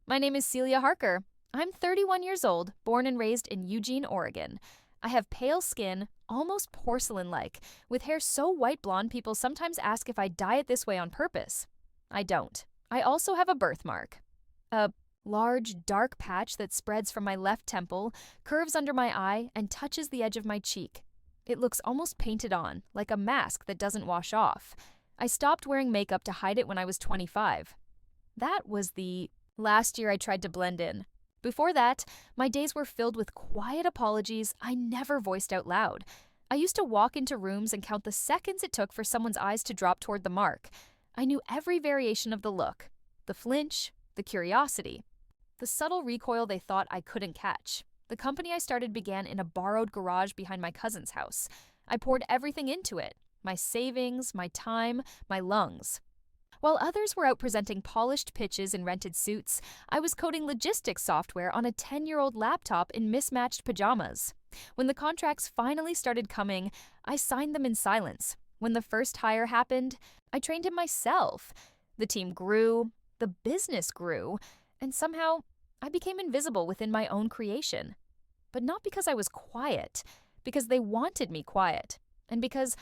My name is Celia Harker. I'm 31 years old, born and raised in Eugene, Oregon. I have pale skin, almost porcelain-like, with hair so white blonde people sometimes ask if I dye it this way on purpose. I don't. I also have a birthmark. A large, dark patch that spreads from my left temple, curves under my eye, and touches the edge of my cheek. It looks almost painted on, like a mask that doesn't wash off. I stopped wearing makeup to hide it when I was 25. That was the last year I tried to blend in. Before that, my days were filled with quiet apologies I never voiced out loud. I used to walk into rooms and count the seconds it took for someone's eyes to drop toward the mark. I knew every variation of the look, the flinch, the curiosity, the subtle recoil they thought I couldn't catch. The company I started began in a borrowed garage behind my cousin's house. I poured everything into it, my savings, my time, my lungs. While others were out presenting polished pitches in rented suits, I was coding logistics software on a 10-year-old laptop in mismatched pajamas. When the contracts finally started coming, I signed them in silence. When the first hire happened, I trained him myself. The team grew, the business grew, and somehow I became invisible within my own creation. But not because I was quiet, because they wanted me quiet, and because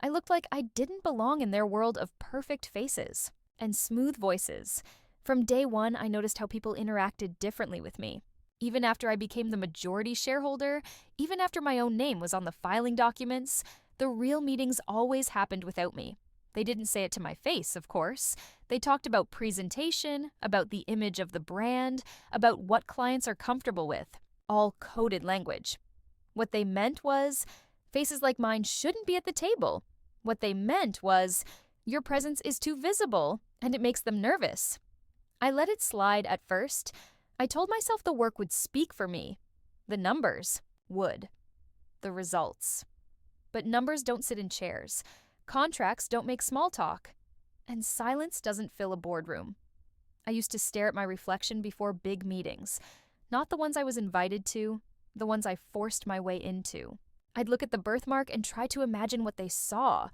I looked like I didn't belong in their world of perfect faces and smooth voices. From day one, I noticed how people interacted differently with me. Even after I became the majority shareholder, even after my own name was on the filing documents, the real meetings always happened without me. They didn't say it to my face, of course. They talked about presentation, about the image of the brand, about what clients are comfortable with, all coded language. What they meant was, faces like mine shouldn't be at the table. What they meant was, your presence is too visible, and it makes them nervous. I let it slide at first. I told myself the work would speak for me. The numbers would. The results. But numbers don't sit in chairs. Contracts don't make small talk. And silence doesn't fill a boardroom. I used to stare at my reflection before big meetings. Not the ones I was invited to, the ones I forced my way into. I'd look at the birthmark and try to imagine what they saw.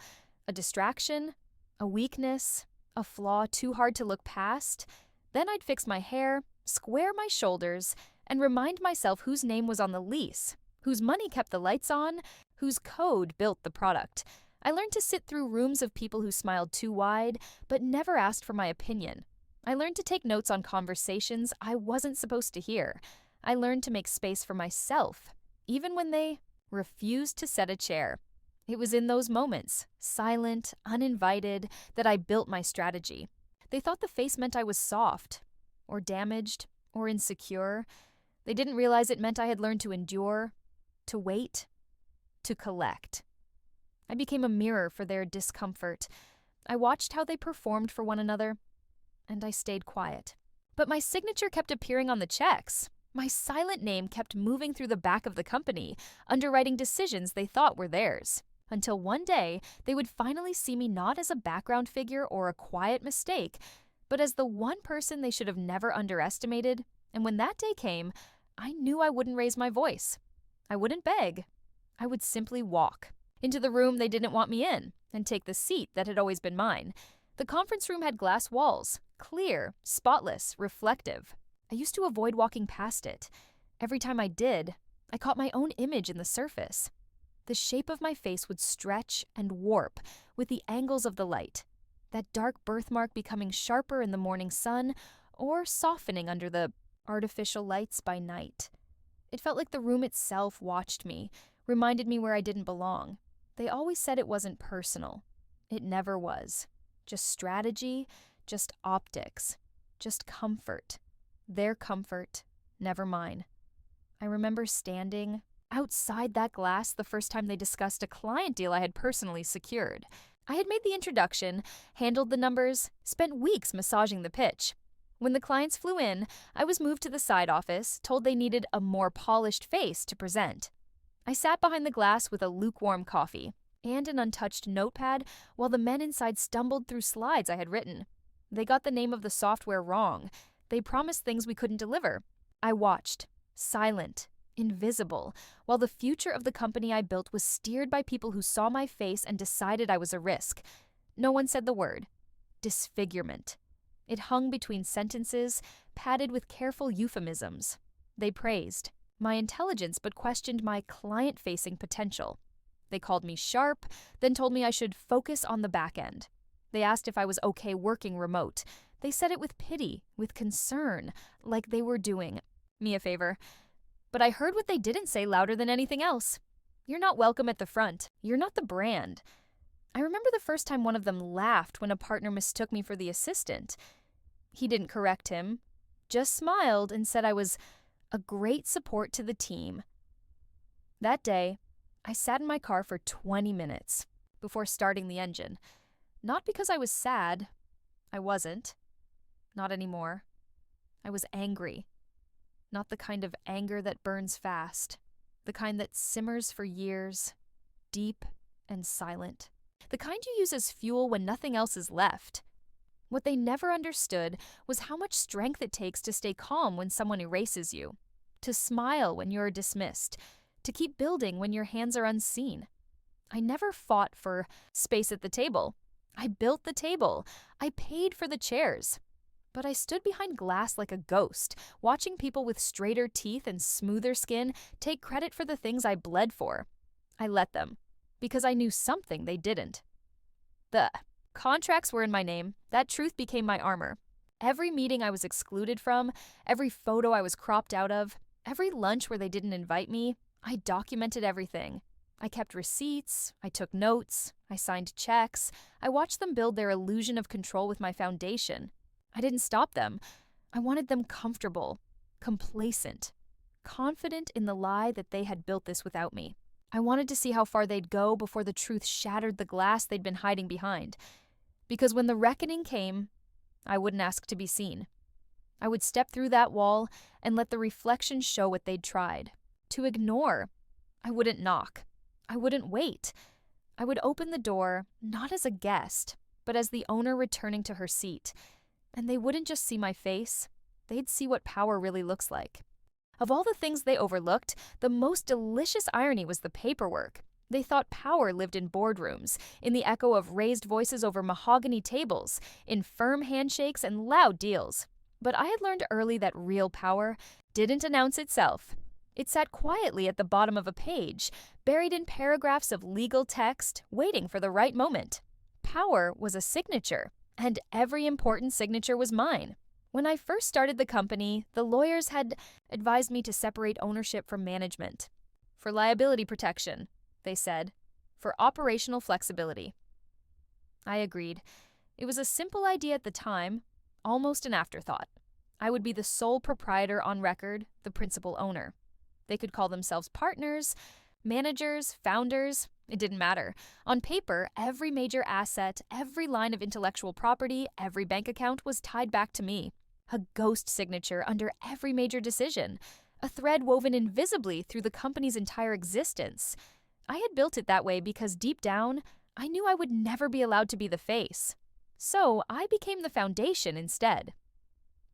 A distraction, a weakness, a flaw too hard to look past. Then I'd fix my hair, square my shoulders, and remind myself whose name was on the lease, whose money kept the lights on, whose code built the product. I learned to sit through rooms of people who smiled too wide, but never asked for my opinion. I learned to take notes on conversations I wasn't supposed to hear. I learned to make space for myself, even when they refused to set a chair. It was in those moments, silent, uninvited, that I built my strategy. They thought the face meant I was soft, or damaged, or insecure. They didn't realize it meant I had learned to endure, to wait, to collect. I became a mirror for their discomfort. I watched how they performed for one another, and I stayed quiet. But my signature kept appearing on the checks. My silent name kept moving through the back of the company, underwriting decisions they thought were theirs. Until one day, they would finally see me not as a background figure or a quiet mistake, but as the one person they should have never underestimated. And when that day came, I knew I wouldn't raise my voice. I wouldn't beg. I would simply walk into the room they didn't want me in and take the seat that had always been mine. The conference room had glass walls, clear, spotless, reflective. I used to avoid walking past it. Every time I did, I caught my own image in the surface. The shape of my face would stretch and warp with the angles of the light, that dark birthmark becoming sharper in the morning sun or softening under the artificial lights by night. It felt like the room itself watched me, reminded me where I didn't belong. They always said it wasn't personal. It never was. Just strategy, just optics, just comfort. Their comfort, never mine. I remember standing outside that glass the first time they discussed a client deal I had personally secured. I had made the introduction, handled the numbers, spent weeks massaging the pitch. When the clients flew in, I was moved to the side office, told they needed a more polished face to present. I sat behind the glass with a lukewarm coffee and an untouched notepad while the men inside stumbled through slides I had written. They got the name of the software wrong. They promised things we couldn't deliver. I watched, silent, invisible, while the future of the company I built was steered by people who saw my face and decided I was a risk. No one said the word. Disfigurement. It hung between sentences, padded with careful euphemisms. They praised my intelligence but questioned my client-facing potential. They called me sharp, then told me I should focus on the back end. They asked if I was okay working remote. They said it with pity, with concern, like they were doing me a favor. But I heard what they didn't say louder than anything else. You're not welcome at the front. You're not the brand. I remember the first time one of them laughed when a partner mistook me for the assistant. He didn't correct him, just smiled and said I was a great support to the team. That day, I sat in my car for 20 minutes before starting the engine. Not because I was sad. I wasn't. Not anymore. I was angry. Not the kind of anger that burns fast. The kind that simmers for years, deep and silent. The kind you use as fuel when nothing else is left. What they never understood was how much strength it takes to stay calm when someone erases you, to smile when you're dismissed, to keep building when your hands are unseen. I never fought for space at the table. I built the table. I paid for the chairs. But I stood behind glass like a ghost, watching people with straighter teeth and smoother skin take credit for the things I bled for. I let them, because I knew something they didn't. The contracts were in my name. That truth became my armor. Every meeting I was excluded from, every photo I was cropped out of, every lunch where they didn't invite me, I documented everything. I kept receipts, I took notes, I signed checks, I watched them build their illusion of control with my foundation. I didn't stop them. I wanted them comfortable, complacent, confident in the lie that they had built this without me. I wanted to see how far they'd go before the truth shattered the glass they'd been hiding behind. Because when the reckoning came, I wouldn't ask to be seen. I would step through that wall and let the reflection show what they'd tried. To ignore. I wouldn't knock. I wouldn't wait. I would open the door, not as a guest, but as the owner returning to her seat. And they wouldn't just see my face, they'd see what power really looks like. Of all the things they overlooked, the most delicious irony was the paperwork. They thought power lived in boardrooms, in the echo of raised voices over mahogany tables, in firm handshakes and loud deals. But I had learned early that real power didn't announce itself. It sat quietly at the bottom of a page, buried in paragraphs of legal text, waiting for the right moment. Power was a signature, and every important signature was mine. When I first started the company, the lawyers had advised me to separate ownership from management. For liability protection, they said. For operational flexibility. I agreed. It was a simple idea at the time, almost an afterthought. I would be the sole proprietor on record, the principal owner. They could call themselves partners, managers, founders. It didn't matter. On paper, every major asset, every line of intellectual property, every bank account was tied back to me. A ghost signature under every major decision. A thread woven invisibly through the company's entire existence. I had built it that way because deep down, I knew I would never be allowed to be the face. So I became the foundation instead.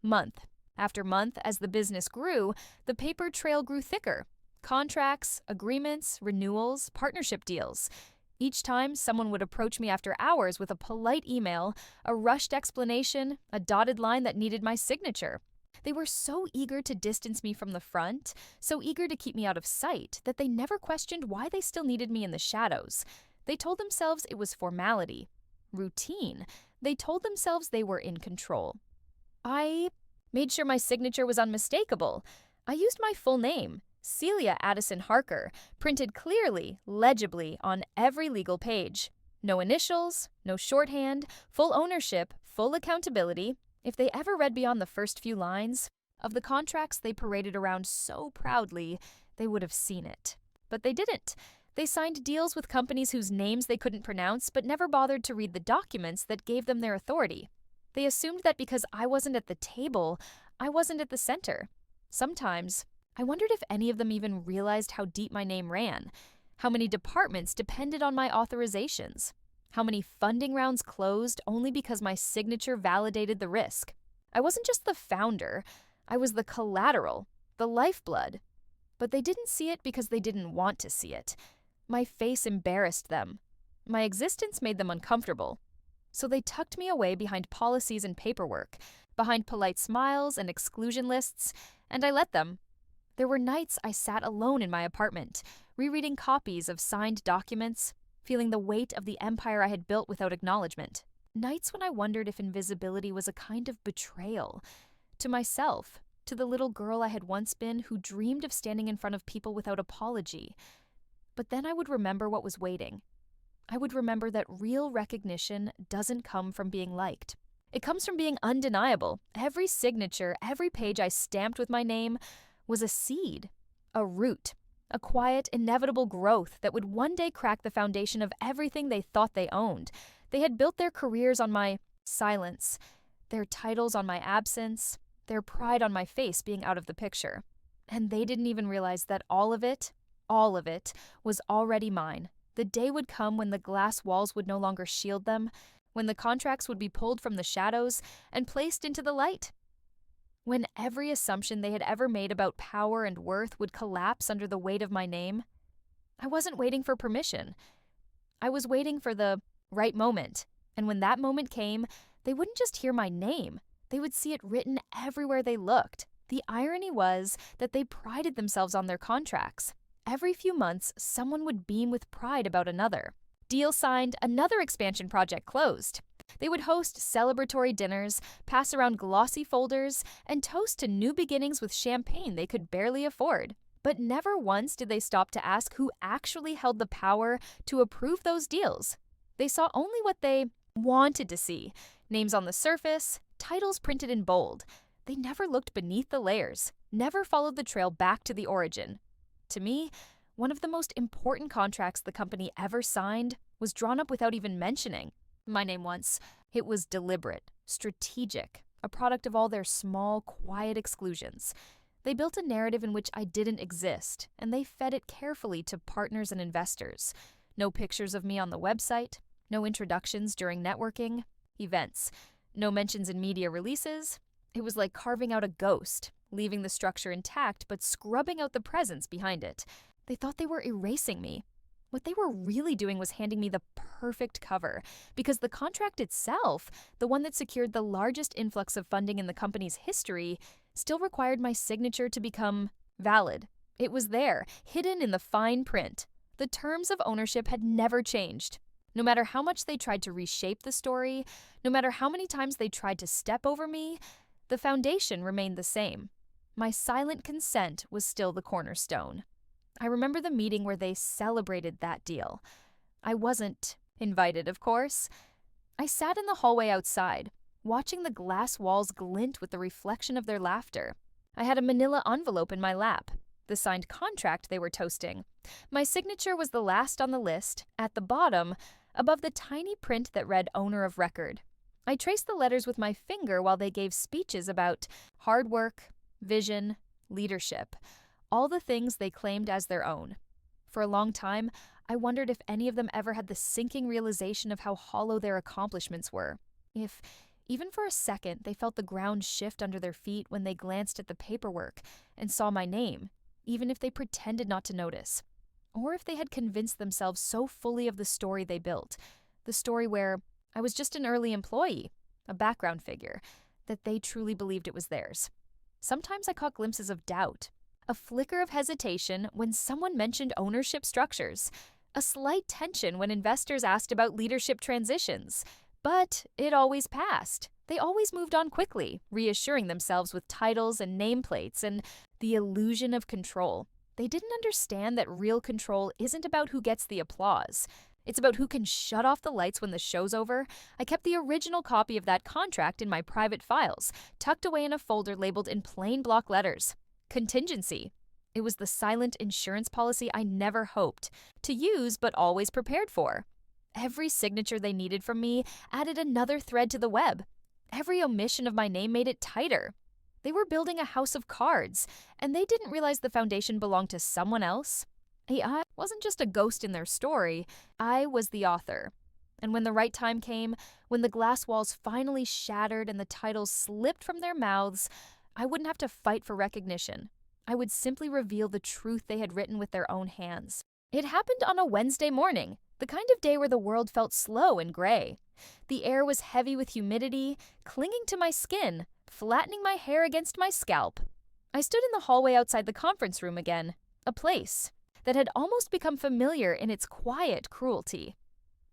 Month after month, as the business grew, the paper trail grew thicker. Contracts, agreements, renewals, partnership deals. Each time, someone would approach me after hours with a polite email, a rushed explanation, a dotted line that needed my signature. They were so eager to distance me from the front, so eager to keep me out of sight, that they never questioned why they still needed me in the shadows. They told themselves it was formality, routine. They told themselves they were in control. I made sure my signature was unmistakable. I used my full name, Celia Addison Harker, printed clearly, legibly on every legal page. No initials, no shorthand, full ownership, full accountability. If they ever read beyond the first few lines of the contracts they paraded around so proudly, they would have seen it. But they didn't. They signed deals with companies whose names they couldn't pronounce but never bothered to read the documents that gave them their authority. They assumed that because I wasn't at the table, I wasn't at the center. Sometimes, I wondered if any of them even realized how deep my name ran, how many departments depended on my authorizations, how many funding rounds closed only because my signature validated the risk. I wasn't just the founder, I was the collateral, the lifeblood. But they didn't see it because they didn't want to see it. My face embarrassed them. My existence made them uncomfortable. So they tucked me away behind policies and paperwork. behind polite smiles and exclusion lists, and I let them. There were nights I sat alone in my apartment, rereading copies of signed documents, feeling the weight of the empire I had built without acknowledgement. Nights when I wondered if invisibility was a kind of betrayal to myself, to the little girl I had once been who dreamed of standing in front of people without apology. But then I would remember what was waiting. I would remember that real recognition doesn't come from being liked. It comes from being undeniable. Every signature, every page I stamped with my name was a seed, a root, a quiet, inevitable growth that would one day crack the foundation of everything they thought they owned. They had built their careers on my silence, their titles on my absence, their pride on my face being out of the picture. And they didn't even realize that all of it was already mine. The day would come when the glass walls would no longer shield them, when the contracts would be pulled from the shadows and placed into the light. When every assumption they had ever made about power and worth would collapse under the weight of my name. I wasn't waiting for permission. I was waiting for the right moment. And when that moment came, they wouldn't just hear my name. They would see it written everywhere they looked. The irony was that they prided themselves on their contracts. Every few months, someone would beam with pride about another. Deal signed, another expansion project closed. They would host celebratory dinners, pass around glossy folders, and toast to new beginnings with champagne they could barely afford. But never once did they stop to ask who actually held the power to approve those deals. They saw only what they wanted to see. Names on the surface, titles printed in bold. They never looked beneath the layers, never followed the trail back to the origin. To me, one of the most important contracts the company ever signed was drawn up without even mentioning my name once. It was deliberate, strategic, a product of all their small, quiet exclusions. They built a narrative in which I didn't exist, and they fed it carefully to partners and investors. No pictures of me on the website, no introductions during networking events, no mentions in media releases. It was like carving out a ghost, leaving the structure intact but scrubbing out the presence behind it. They thought they were erasing me. What they were really doing was handing me the perfect cover, because the contract itself, the one that secured the largest influx of funding in the company's history, still required my signature to become valid. It was there, hidden in the fine print. The terms of ownership had never changed. No matter how much they tried to reshape the story, no matter how many times they tried to step over me, the foundation remained the same. My silent consent was still the cornerstone. I remember the meeting where they celebrated that deal. I wasn't invited, of course. I sat in the hallway outside, watching the glass walls glint with the reflection of their laughter. I had a manila envelope in my lap, the signed contract they were toasting. My signature was the last on the list, at the bottom, above the tiny print that read owner of record. I traced the letters with my finger while they gave speeches about hard work, vision, leadership, all the things they claimed as their own. For a long time, I wondered if any of them ever had the sinking realization of how hollow their accomplishments were. If, even for a second, they felt the ground shift under their feet when they glanced at the paperwork and saw my name, even if they pretended not to notice. Or if they had convinced themselves so fully of the story they built, the story where I was just an early employee, a background figure, that they truly believed it was theirs. Sometimes I caught glimpses of doubt, a flicker of hesitation when someone mentioned ownership structures, a slight tension when investors asked about leadership transitions. But it always passed. They always moved on quickly, reassuring themselves with titles and nameplates and the illusion of control. They didn't understand that real control isn't about who gets the applause. It's about who can shut off the lights when the show's over. I kept the original copy of that contract in my private files, tucked away in a folder labeled in plain block letters. Contingency. It was the silent insurance policy I never hoped to use but always prepared for. Every signature they needed from me added another thread to the web. Every omission of my name made it tighter. They were building a house of cards, and they didn't realize the foundation belonged to someone else. I wasn't just a ghost in their story, I was the author. And when the right time came, when the glass walls finally shattered and the titles slipped from their mouths, I wouldn't have to fight for recognition. I would simply reveal the truth they had written with their own hands. It happened on a Wednesday morning, the kind of day where the world felt slow and gray. The air was heavy with humidity, clinging to my skin, flattening my hair against my scalp. I stood in the hallway outside the conference room again, a place that had almost become familiar in its quiet cruelty.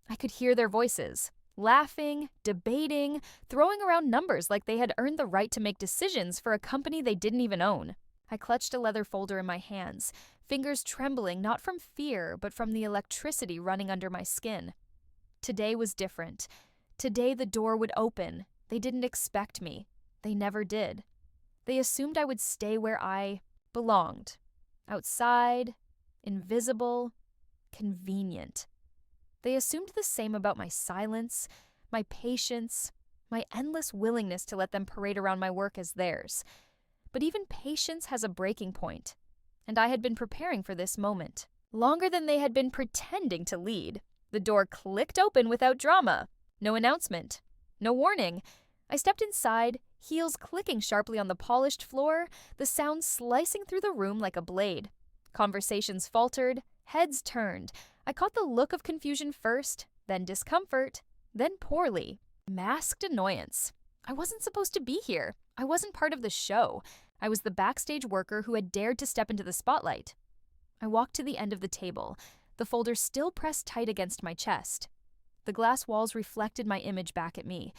I could hear their voices, laughing, debating, throwing around numbers like they had earned the right to make decisions for a company they didn't even own. I clutched a leather folder in my hands, fingers trembling not from fear but from the electricity running under my skin. Today was different. Today the door would open. They didn't expect me. They never did. They assumed I would stay where I belonged. Outside, invisible, convenient. They assumed the same about my silence, my patience, my endless willingness to let them parade around my work as theirs. But even patience has a breaking point, and I had been preparing for this moment. Longer than they had been pretending to lead. The door clicked open without drama. No announcement. No warning. I stepped inside, heels clicking sharply on the polished floor, the sound slicing through the room like a blade. Conversations faltered, heads turned. I caught the look of confusion first, then discomfort, then poorly. Masked annoyance. I wasn't supposed to be here. I wasn't part of the show. I was the backstage worker who had dared to step into the spotlight. I walked to the end of the table, the folder still pressed tight against my chest. The glass walls reflected my image back at me,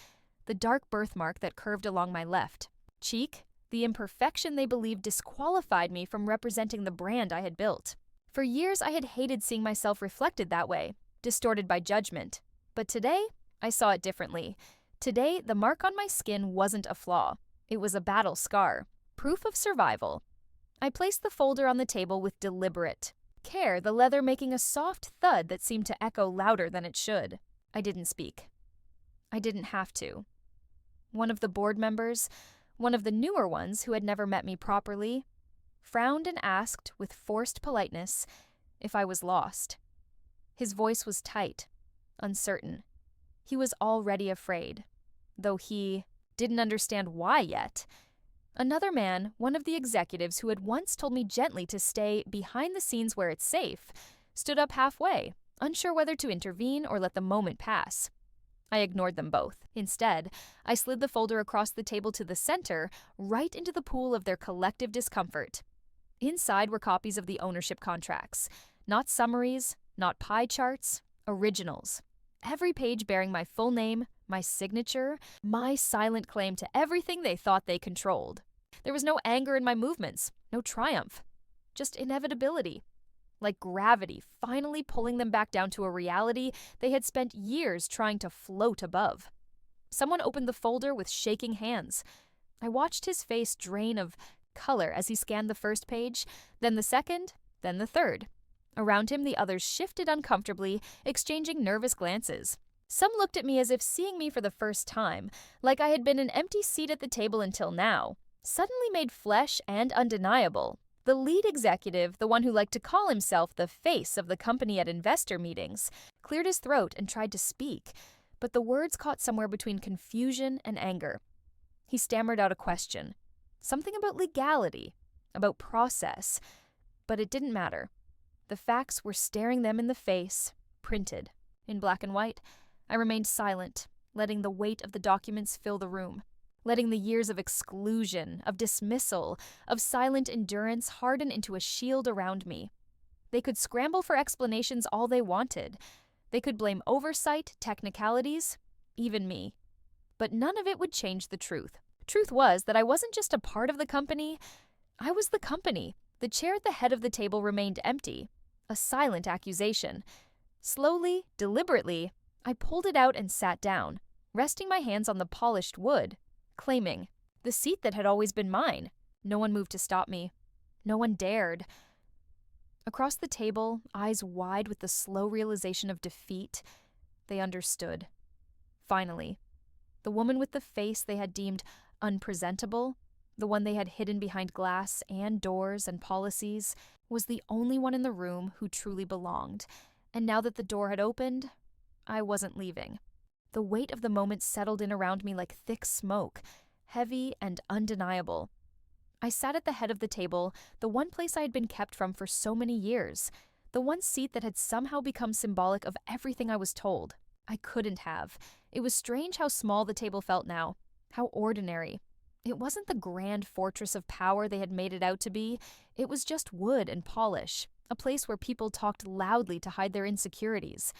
the dark birthmark that curved along my left cheek, the imperfection they believed disqualified me from representing the brand I had built. For years, I had hated seeing myself reflected that way, distorted by judgment. But today, I saw it differently. Today, the mark on my skin wasn't a flaw. It was a battle scar, proof of survival. I placed the folder on the table with deliberate care, the leather making a soft thud that seemed to echo louder than it should. I didn't speak. I didn't have to. One of the board members, one of the newer ones who had never met me properly, frowned and asked with forced politeness if I was lost. His voice was tight, uncertain. He was already afraid, though he didn't understand why yet. Another man, one of the executives who had once told me gently to stay behind the scenes where it's safe, stood up halfway, unsure whether to intervene or let the moment pass. I ignored them both. Instead, I slid the folder across the table to the center, right into the pool of their collective discomfort. Inside were copies of the ownership contracts. Not summaries, not pie charts, originals. Every page bearing my full name, my signature, my silent claim to everything they thought they controlled. There was no anger in my movements, no triumph, just inevitability. Like gravity finally pulling them back down to a reality they had spent years trying to float above. Someone opened the folder with shaking hands. I watched his face drain of color as he scanned the first page, then the second, then the third. Around him, the others shifted uncomfortably, exchanging nervous glances. Some looked at me as if seeing me for the first time, like I had been an empty seat at the table until now, suddenly made flesh and undeniable. The lead executive, the one who liked to call himself the face of the company at investor meetings, cleared his throat and tried to speak, but the words caught somewhere between confusion and anger. He stammered out a question. Something about legality, about process, but it didn't matter. The facts were staring them in the face, printed. In black and white, I remained silent, letting the weight of the documents fill the room, letting the years of exclusion, of dismissal, of silent endurance harden into a shield around me. They could scramble for explanations all they wanted. They could blame oversight, technicalities, even me. But none of it would change the truth. Truth was that I wasn't just a part of the company, I was the company. The chair at the head of the table remained empty, a silent accusation. Slowly, deliberately, I pulled it out and sat down, resting my hands on the polished wood, claiming the seat that had always been mine. No one moved to stop me. No one dared. Across the table, eyes wide with the slow realization of defeat, they understood. Finally, the woman with the face they had deemed unpresentable, the one they had hidden behind glass and doors and policies, was the only one in the room who truly belonged. And now that the door had opened, I wasn't leaving. The weight of the moment settled in around me like thick smoke, heavy and undeniable. I sat at the head of the table, the one place I had been kept from for so many years, the one seat that had somehow become symbolic of everything I was told. I couldn't have. It was strange how small the table felt now, how ordinary. It wasn't the grand fortress of power they had made it out to be. It was just wood and polish, a place where people talked loudly to hide their insecurities.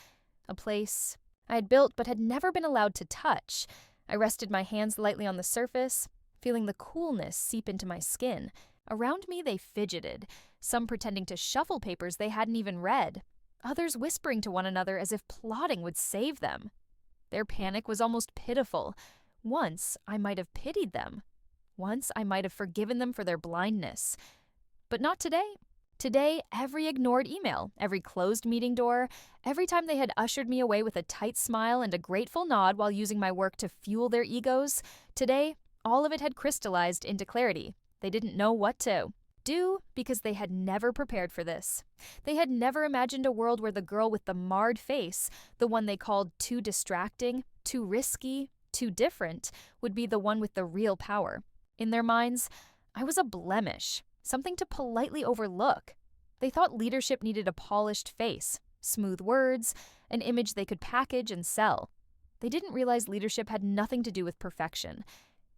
A place I had built but had never been allowed to touch. I rested my hands lightly on the surface, feeling the coolness seep into my skin. Around me they fidgeted, some pretending to shuffle papers they hadn't even read, others whispering to one another as if plotting would save them. Their panic was almost pitiful. Once I might have pitied them. Once I might have forgiven them for their blindness. But not today. Today, every ignored email, every closed meeting door, every time they had ushered me away with a tight smile and a grateful nod while using my work to fuel their egos, today, all of it had crystallized into clarity. They didn't know what to do because they had never prepared for this. They had never imagined a world where the girl with the marred face, the one they called too distracting, too risky, too different, would be the one with the real power. In their minds, I was a blemish, something to politely overlook. They thought leadership needed a polished face, smooth words, an image they could package and sell. They didn't realize leadership had nothing to do with perfection.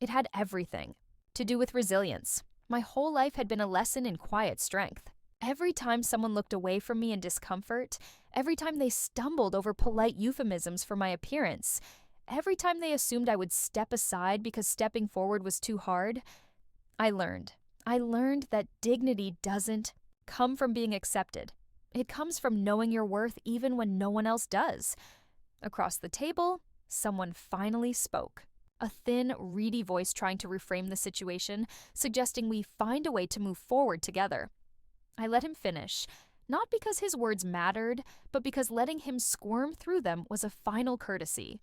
It had everything to do with resilience. My whole life had been a lesson in quiet strength. Every time someone looked away from me in discomfort, every time they stumbled over polite euphemisms for my appearance, every time they assumed I would step aside because stepping forward was too hard, I learned that dignity doesn't come from being accepted. It comes from knowing your worth even when no one else does. Across the table, someone finally spoke. A thin, reedy voice trying to reframe the situation, suggesting we find a way to move forward together. I let him finish, not because his words mattered, but because letting him squirm through them was a final courtesy.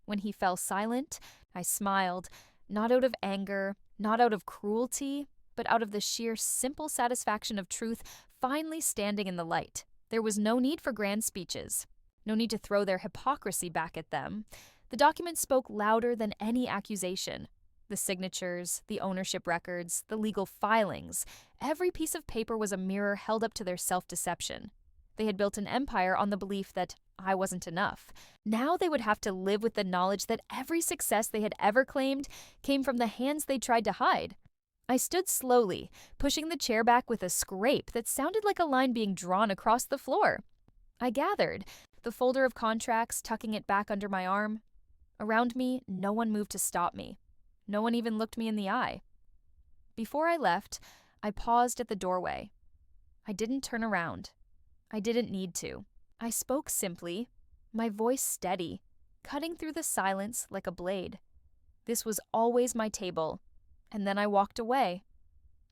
When he fell silent, I smiled, not out of anger, not out of cruelty, but out of the sheer simple satisfaction of truth finally standing in the light. There was no need for grand speeches, no need to throw their hypocrisy back at them. The document spoke louder than any accusation. The signatures, the ownership records, the legal filings, every piece of paper was a mirror held up to their self-deception. They had built an empire on the belief that I wasn't enough. Now they would have to live with the knowledge that every success they had ever claimed came from the hands they tried to hide. I stood slowly, pushing the chair back with a scrape that sounded like a line being drawn across the floor. I gathered, the folder of contracts, tucking it back under my arm. Around me, no one moved to stop me. No one even looked me in the eye. Before I left, I paused at the doorway. I didn't turn around. I didn't need to. I spoke simply, my voice steady, cutting through the silence like a blade. This was always my table, and then I walked away.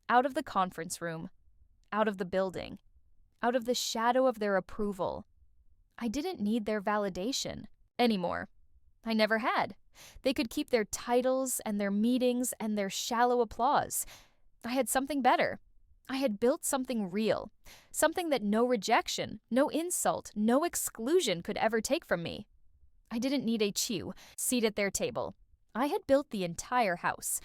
Out of the conference room, out of the building, out of the shadow of their approval. I didn't need their validation anymore. I never had. They could keep their titles and their meetings and their shallow applause. I had something better. I had built something real, something that no rejection, no insult, no exclusion could ever take from me. I didn't need a seat at their table. I had built the entire house,